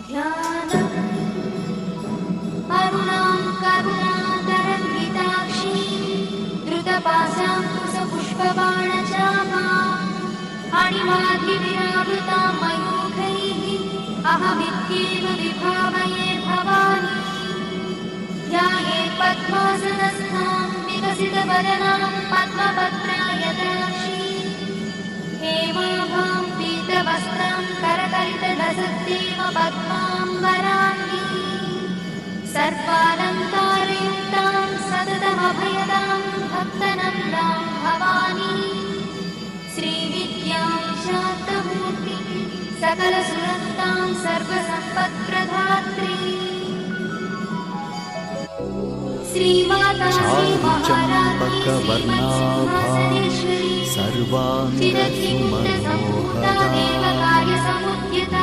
ध्यानम् अरुणां करुणातरङ्गिताक्षीं धृतपाशाङ्कुशपुष्पबाणचापाम् अणिमादिविरावृतां मयूखैः अहमित्येव विभावये भवानी। ध्यायेत् पद्मासनस्थां विकसितवदनां पद्मपत्रायताक्षीं हेमाभां पीतवस्त्रां करकलितलसत्तेव पद्माम्बराङ्गी सर्वालङ्कारयुक्तां सततमभयदां भक्तनन्दां भवानी। श्रीविद्यां शान्तमूर्तिं सकलसुरन्तां सर्वसम्पत्प्रदात्री श्रीमाता श्रीमहाराज्ञी श्रीमत्सिंहासनेश्वरी सर्वाङ्गसुमनोहरा चिरञ्जीवितसम्भूता देवकार्यसमुद्यता